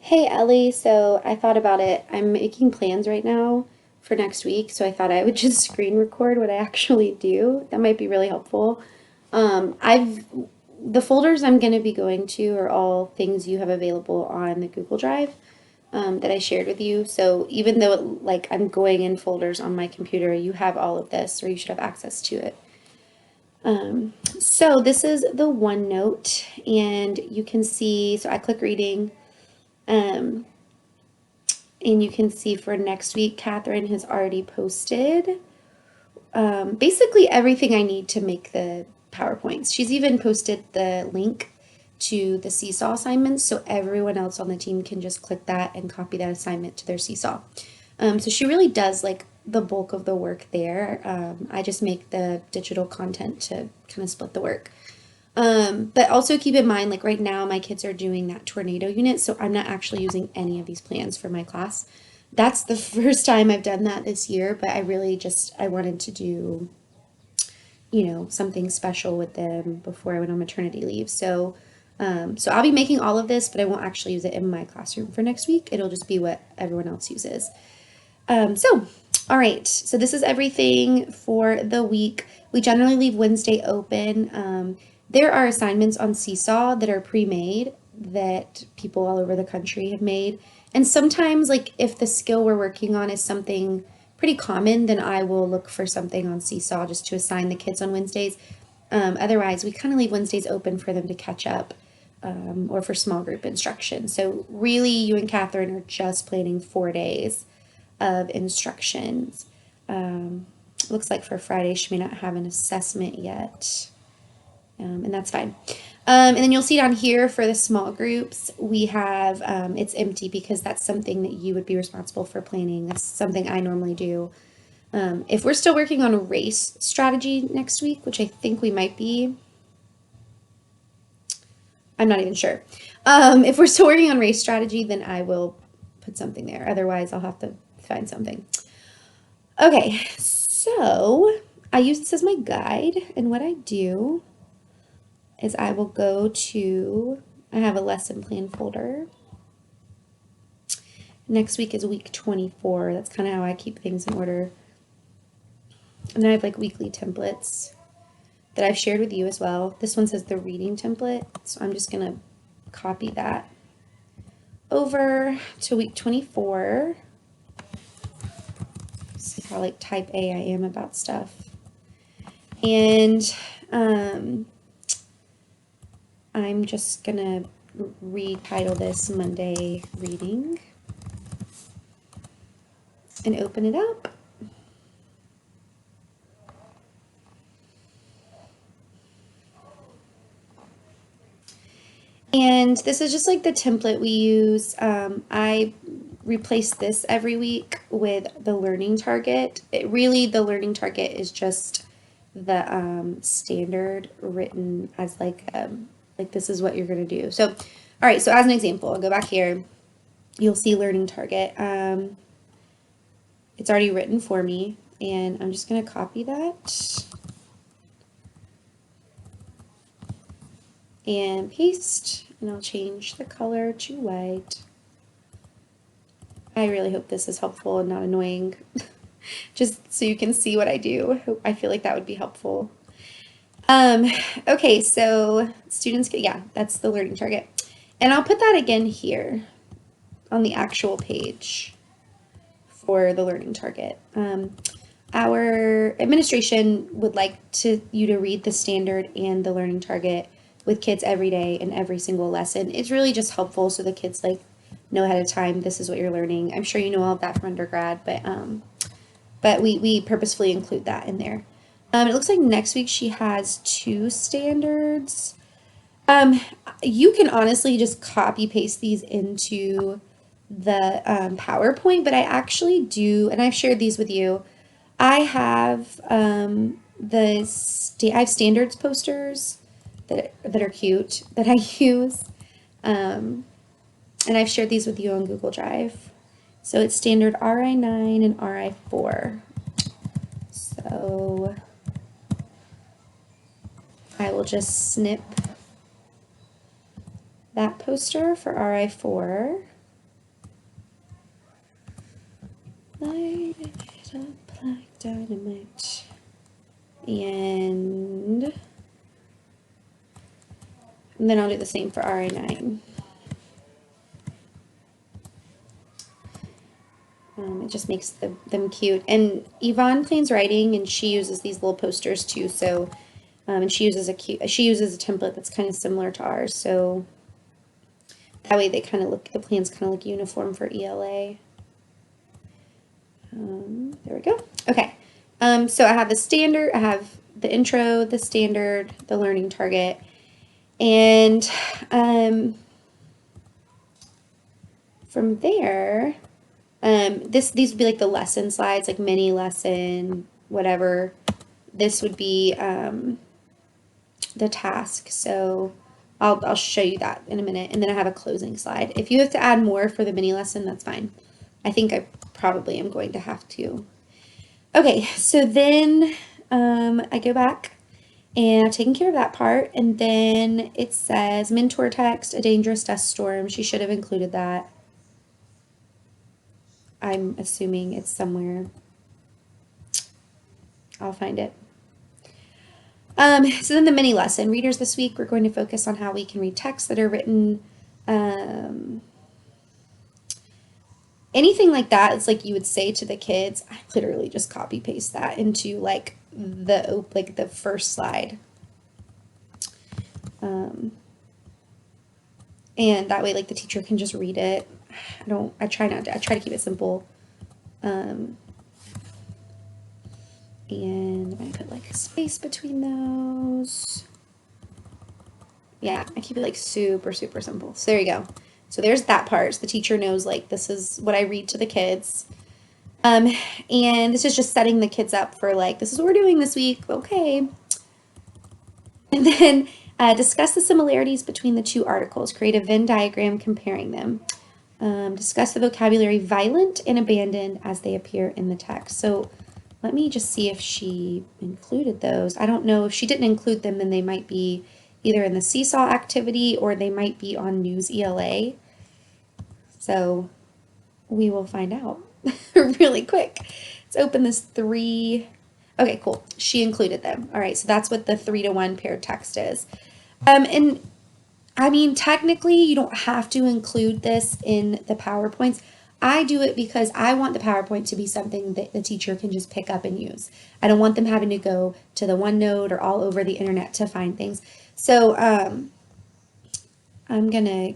Hey Ellie, so I thought about it. I'm making plans right now for next week, so I thought I would just screen record what I actually do. That might be really helpful. I've the folders I'm going to be going to are all things you have available on the Google Drive that I shared with you. So even though like I'm going in folders on my computer, you have all of this, or you should have access to it. So this is the OneNote, and you can see. So I click reading. Um, And you can see for next week, Catherine has already posted basically everything I need to make the PowerPoints. She's even posted the link to the Seesaw assignments, so everyone else on the team can just click that and copy that assignment to their Seesaw. So she really does like the bulk of the work there. I just make the digital content to kind of split the work. But also keep in mind, like right now, my kids are doing that tornado unit, so I'm not actually using any of these plans for my class. That's the first time I've done that this year, but I really just I wanted to do, something special with them before I went on maternity leave. So I'll be making all of this, but I won't actually use it in my classroom for next week. It'll just be what everyone else uses. So, all right. So this is everything for the week. We generally leave Wednesday open. There are assignments on Seesaw that are pre-made that people all over the country have made. And sometimes, like if the skill we're working on is something pretty common, then I will look for something on Seesaw just to assign the kids on Wednesdays. Otherwise, we kind of leave Wednesdays open for them to catch up or for small group instruction. So really, you and Catherine are just planning 4 days of instructions. Looks like for Friday she may not have an assessment yet, and that's fine. And then you'll see down here for the small groups, we have it's empty because that's something that you would be responsible for planning. That's something I normally do. If we're still working on a race strategy next week, which I think we might be, I'm not even sure. If we're still working on race strategy, then I will put something there. Otherwise, I'll have to find something. Okay, so I use this as my guide, and what I do is I will go to, I have a lesson plan folder. Next week is week 24. That's kind of how I keep things in order. And then I have like weekly templates that I've shared with you as well. This one says the reading template, so I'm just going to copy that over to week 24. See how like type A I am about stuff. And I'm just gonna retitle this Monday Reading and open it up. And this is just like the template we use. I replace this every week with the learning target. The learning target is just the standard written as like this is what you're gonna do. So, all right. So as an example, I'll go back here. You'll see learning target. It's already written for me, and I'm just gonna copy that and paste, and I'll change the color to white. I really hope this is helpful and not annoying, just so you can see what I do. I feel like that would be helpful. Okay, so students get, yeah, that's the learning target. And I'll put that again here on the actual page for the learning target. Our administration would like you to read the standard and the learning target with kids every day in every single lesson. It's really just helpful so the kids like know ahead of time this is what you're learning. I'm sure you know all of that from undergrad, but we purposefully include that in there. It looks like next week she has 2 standards. You can honestly just copy paste these into the PowerPoint, but I actually do, and I've shared these with you. I have I have standards posters that are cute that I use, and I've shared these with you on Google Drive. So it's standard RI9 and RI4. So I will just snip that poster for RI4. Light it up like dynamite. And then I'll do the same for RA9. It just makes them cute. And Yvonne plans writing, and she uses these little posters too. So, and she uses a template that's kind of similar to ours. So that way they kind of look, the plans kind of look uniform for ELA. There we go. Okay. So I have the standard, I have the intro, the standard, the learning target, and from there, these would be like the lesson slides, like mini lesson, whatever. This would be the task. So I'll show you that in a minute, and then I have a closing slide. If you have to add more for the mini lesson, that's fine. I think I probably am going to have to. Okay, so then I go back and I've taken care of that part, and then it says mentor text, a dangerous dust storm. She should have included that. I'm assuming it's somewhere. I'll find it. So then the mini lesson. Readers this week, we're going to focus on how we can read texts that are written. Anything like that, it's like you would say to the kids. I literally just copy paste that into like the first slide. And that way like the teacher can just read it. I try to keep it simple. And I'm going to put like a space between those. Yeah, I keep it like super, super simple. So there you go. So there's that part. So the teacher knows like this is what I read to the kids. And this is just setting the kids up for like, this is what we're doing this week. Okay. And then discuss the similarities between the two articles. Create a Venn diagram comparing them. Discuss the vocabulary violent and abandoned as they appear in the text. So let me just see if she included those. I don't know if she didn't include them, then they might be either in the Seesaw activity or they might be on News ELA. So we will find out really quick. Let's open this 3. Okay, cool. She included them. All right, so that's what the 3-to-1 paired text is. And I mean, technically, you don't have to include this in the PowerPoints. I do it because I want the PowerPoint to be something that the teacher can just pick up and use. I don't want them having to go to the OneNote or all over the internet to find things. So I'm gonna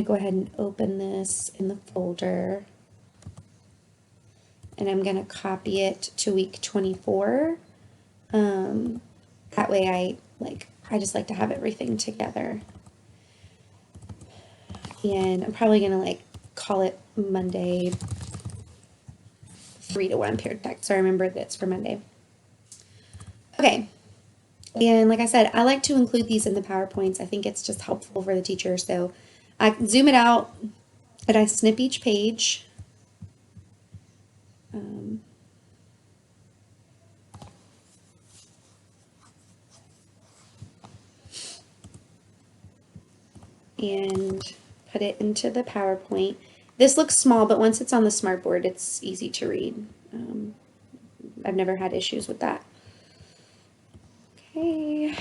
go ahead and open this in the folder, and I'm gonna copy it to week 24. That way I just like to have everything together. And I'm probably gonna like call it Monday 3-to-1 paired text. So I remember that's for Monday. Okay. And like I said, I like to include these in the PowerPoints. I think it's just helpful for the teacher. So I zoom it out and I snip each page. And put it into the PowerPoint. This looks small, but once it's on the smartboard, it's easy to read. I've never had issues with that. Okay.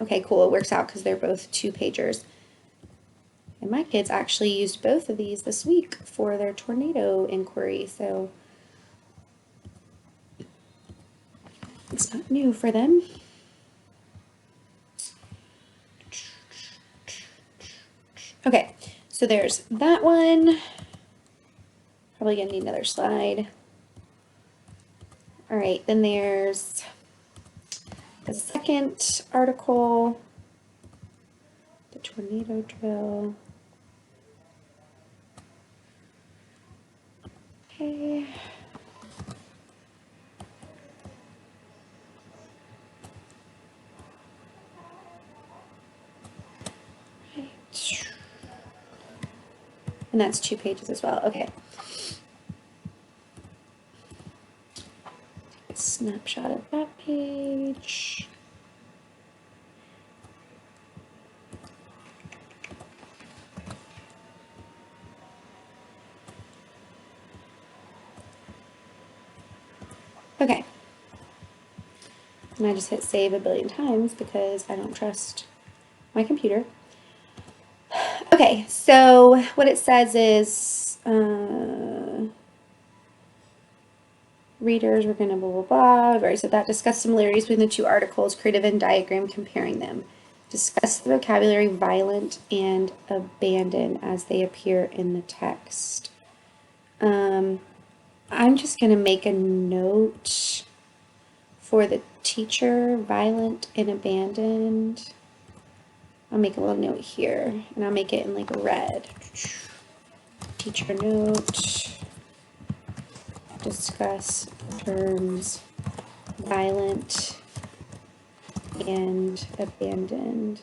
Okay, cool. It works out because they're both 2-pagers. And my kids actually used both of these this week for their tornado inquiry, so it's not new for them. Okay, so there's that one. Probably gonna need another slide. All right, then there's the second article, the tornado drill. Okay. Right. And that's 2 pages as well. Okay. Snapshot of that page. Okay. And I just hit save a billion times because I don't trust my computer. Okay, so what it says is readers, we're going to blah, blah, blah. I've already said that. Discuss similarities between the two articles, create a Venn diagram comparing them. Discuss the vocabulary violent and abandon as they appear in the text. I'm just going to make a note for the teacher, violent and abandoned. I'll make a little note here, and I'll make it in like red. Teacher note, discuss terms violent and abandoned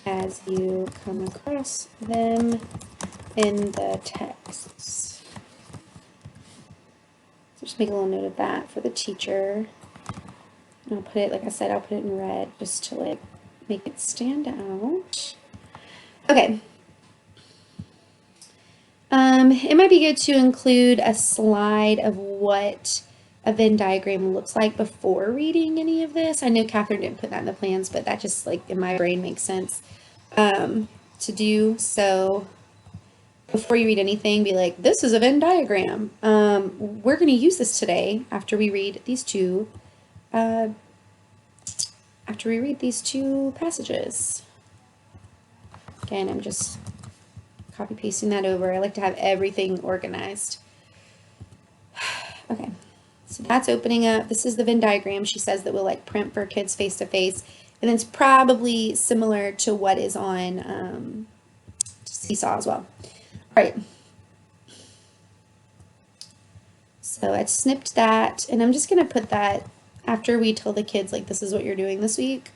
as you come across them in the texts. So just make a little note of that for the teacher. And I'll put it, like I said, I'll put it in red just to like make it stand out. Okay. It might be good to include a slide of what a Venn diagram looks like before reading any of this. I know Catherine didn't put that in the plans, but that just like in my brain makes sense to do. So before you read anything, be like, this is a Venn diagram. We're going to use this today after we read these two passages. Again, I'm just copy pasting that over. I like to have everything organized. Okay, so that's opening up. This is the Venn diagram she says that we'll like print for kids face to face. And it's probably similar to what is on Seesaw as well. All right. So I snipped that, and I'm just going to put that after we tell the kids, like, this is what you're doing this week.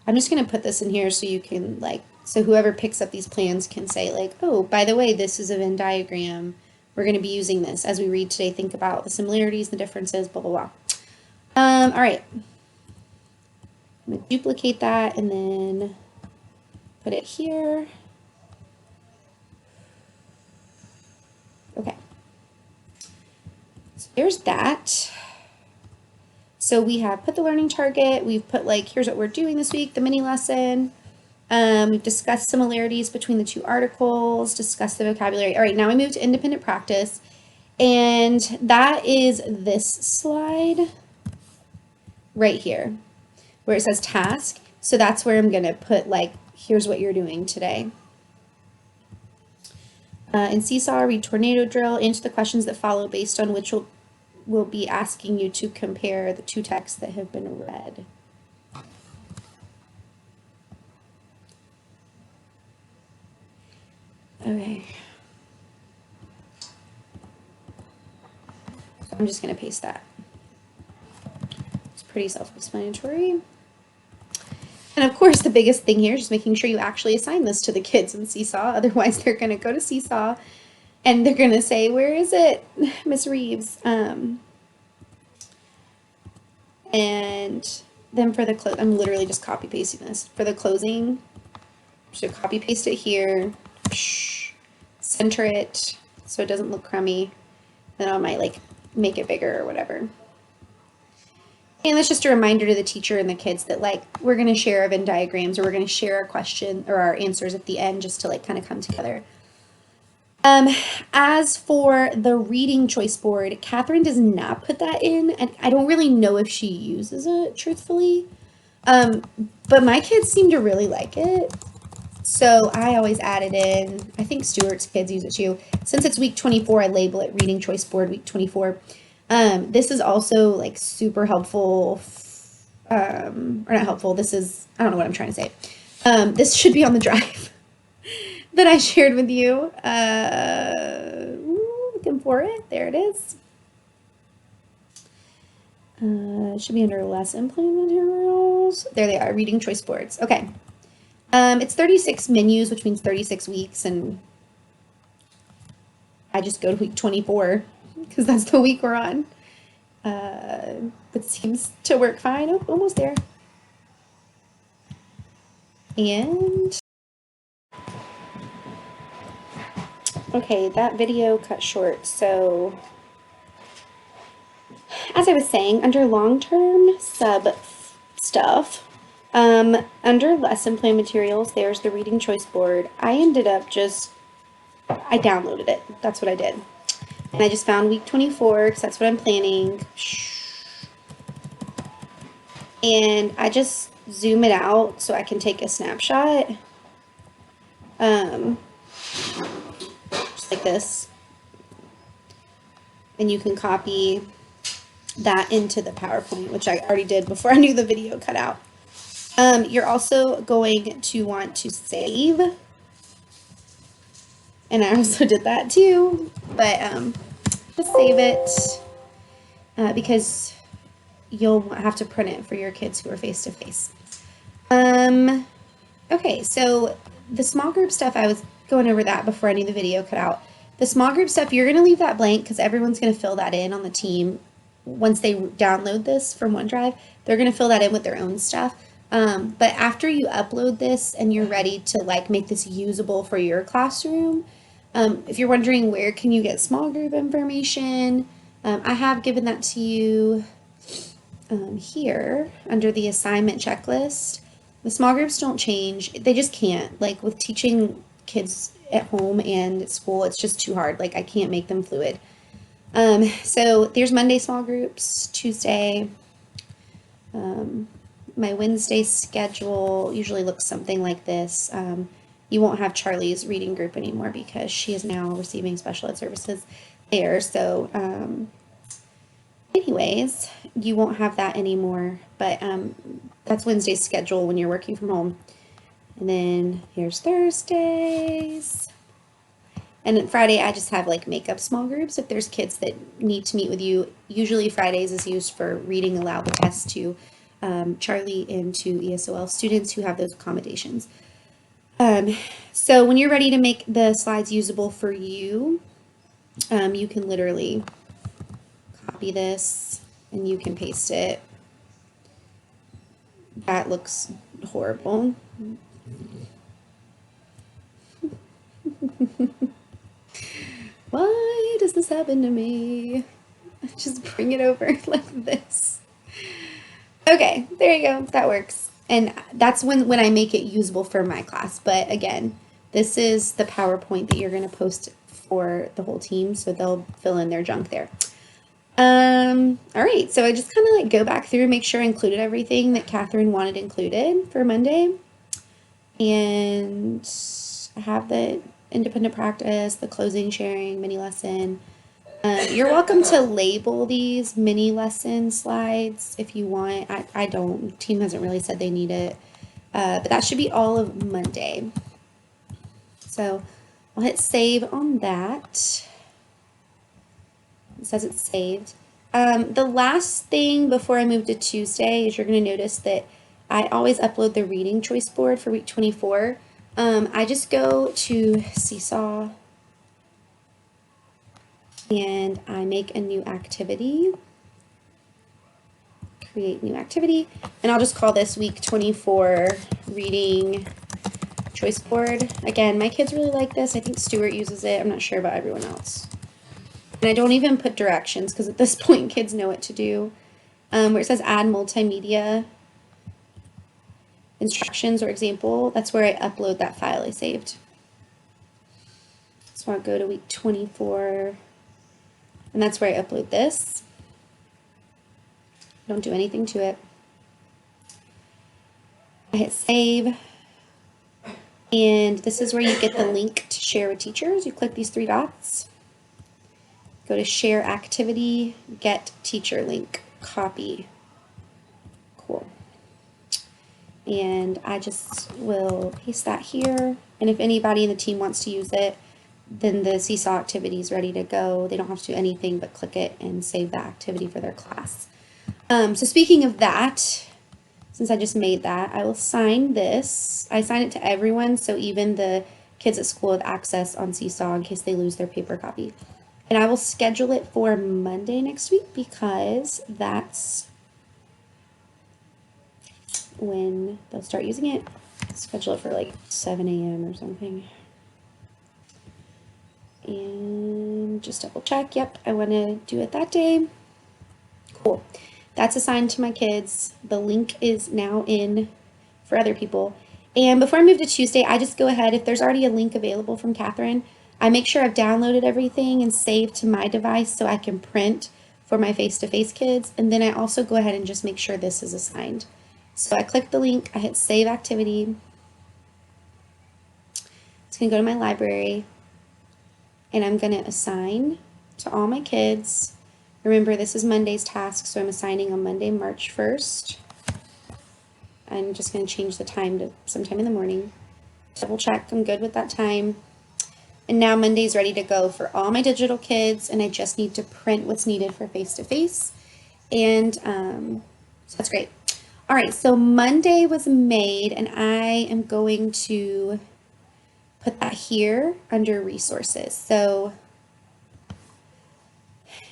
I'm just going to put this in here so you can, like, so whoever picks up these plans can say, like, oh, by the way, this is a Venn diagram. We're going to be using this as we read today. Think about the similarities, the differences, blah, blah, blah. All right. I'm going to duplicate that and then put it here. Okay. So there's that. So we have put the learning target. We've put like, here's what we're doing this week, the mini lesson. We've discussed similarities between the two articles, discussed the vocabulary. All right, now we move to independent practice. And that is this slide right here where it says task. So that's where I'm going to put like, here's what you're doing today. In Seesaw, read tornado drill, answer the questions that follow based on which we'll be asking you to compare the two texts that have been read. Okay. So I'm just going to paste that. It's pretty self-explanatory. And of course, the biggest thing here is just making sure you actually assign this to the kids in Seesaw. Otherwise, they're going to go to Seesaw and they're going to say, where is it, Miss Reeves? And then for the close, I'm literally just copy pasting this. For the closing, just copy paste it here, center it so it doesn't look crummy. Then I might like make it bigger or whatever. And that's just a reminder to the teacher and the kids that like we're going to share our Venn diagrams, or we're going to share our question or our answers at the end just to like kind of come together. As for the reading choice board, Catherine does not put that in, and I don't really know if she uses it truthfully. But my kids seem to really like it. So I always add it in. I think Stuart's kids use it too. Since it's week 24, I label it reading choice board week 24. This is also like super helpful, or not helpful. This is, I don't know what I'm trying to say. This should be on the drive that I shared with you. Looking for it. There it is. It should be under lesson plan materials. There they are, reading choice boards. Okay. It's 36 menus, which means 36 weeks, and I just go to week 24 because that's the week we're on. It seems to work fine. Oh, almost there. And okay, that video cut short, so as I was saying, under long-term sub stuff, under lesson plan materials, there's the reading choice board. I ended up I downloaded it. That's what I did. And I just found week 24 because that's what I'm planning. And I just zoom it out so I can take a snapshot. Just like this. And you can copy that into the PowerPoint, which I already did before I knew the video cut out. You're also going to want to save. And I also did that too, but just save it because you'll have to print it for your kids who are face-to-face. Okay, so the small group stuff, I was going over that before any of the video cut out. The small group stuff, you're going to leave that blank because everyone's going to fill that in on the team. Once they download this from OneDrive, they're going to fill that in with their own stuff. But after you upload this and you're ready to like make this usable for your classroom, if you're wondering where can you get small group information, I have given that to you here under the assignment checklist. The small groups don't change. They just can't. Like with teaching kids at home and at school, it's just too hard. Like I can't make them fluid. So there's Monday small groups, Tuesday. My Wednesday schedule usually looks something like this. You won't have Charlie's reading group anymore because she is now receiving special ed services there. So anyways, you won't have that anymore. But that's Wednesday's schedule when you're working from home. And then here's Thursdays. And then Friday, I just have like makeup small groups. If there's kids that need to meet with you, usually Fridays is used for reading aloud the test to Charlie and to ESOL students who have those accommodations. So when you're ready to make the slides usable for you, you can literally copy this and you can paste it. That looks horrible. Why does this happen to me? Just bring it over like this. Okay, there you go. That works. And that's when I make it usable for my class. But again, this is the PowerPoint that you're going to post for the whole team, so they'll fill in their junk there. All right, so I just kind of like go back through, make sure I included everything that Catherine wanted included for Monday. And I have the independent practice, the closing, sharing, mini lesson. You're welcome to label these mini lesson slides if you want. I don't. The team hasn't really said they need it. But that should be all of Monday. So I'll hit save on that. It says it's saved. The last thing before I move to Tuesday is you're going to notice that I always upload the reading choice board for week 24. I just go to Seesaw and I make a new activity, create new activity, and I'll just call this week 24 reading choice board. Again, my kids really like this. I think Stuart uses it. I'm not sure about everyone else. And I don't even put directions because at this point kids know what to do. Where it says add multimedia instructions or example, that's where I upload that file I saved. So I'll go to week 24 and that's where I upload this. Don't do anything to it. I hit save. And this is where you get the link to share with teachers. You click these three dots. Go to share activity, get teacher link, copy. Cool. And I just will paste that here. And if anybody in the team wants to use it, then the Seesaw activity is ready to go. They don't have to do anything but click it and save the activity for their class. So speaking of that, since I just made that, I will sign this. I sign it to everyone, so even the kids at school have access on Seesaw in case they lose their paper copy. And I will schedule it for Monday next week because that's when they'll start using it. Schedule it for like 7 a.m. or something. And just double check. Yep, I want to do it that day. Cool. That's assigned to my kids. The link is now in for other people. And before I move to Tuesday, I just go ahead, if there's already a link available from Catherine, I make sure I've downloaded everything and saved to my device so I can print for my face-to-face kids. And then I also go ahead and just make sure this is assigned. So I click the link, I hit save activity. It's gonna go to my library and I'm gonna assign to all my kids. Remember, this is Monday's task, so I'm assigning on Monday, March 1st. I'm just going to change the time to sometime in the morning. Double check, I'm good with that time. And now Monday's ready to go for all my digital kids, and I just need to print what's needed for face-to-face. And so that's great. All right, so Monday was made, and I am going to put that here under resources. So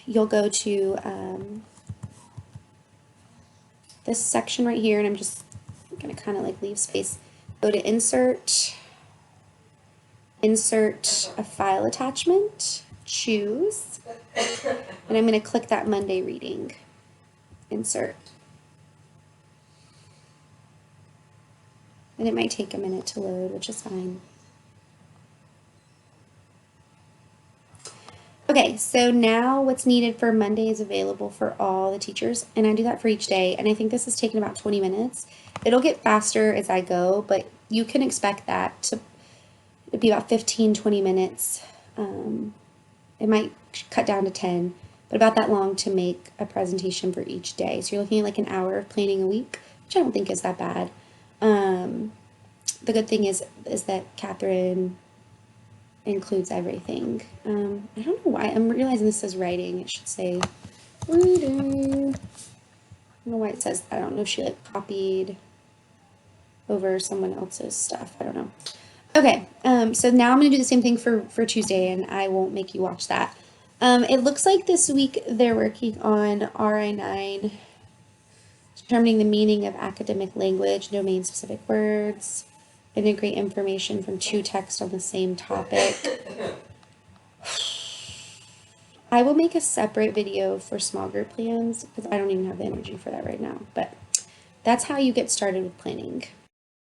you'll go to this section right here, and I'm just going to kind of like leave space. Go to insert a file attachment, choose, and I'm going to click that Monday reading, insert. And it might take a minute to load, which is fine. Okay, so now what's needed for Monday is available for all the teachers, and I do that for each day, and I think this has taken about 20 minutes. It'll get faster as I go, but you can expect that to be about 15-20 minutes. It might cut down to 10, but about that long to make a presentation for each day. So you're looking at like an hour of planning a week, which I don't think is that bad. The good thing is that Catherine includes everything. I don't know why. I'm realizing this says writing. It should say reading. I don't know why it says that. I don't know if she like copied over someone else's stuff. I don't know. Okay, so now I'm going to do the same thing for Tuesday, and I won't make you watch that. It looks like this week they're working on RI9, determining the meaning of academic language, domain-specific words, integrate information from two texts on the same topic. I will make a separate video for small group plans because I don't even have the energy for that right now, but that's how you get started with planning.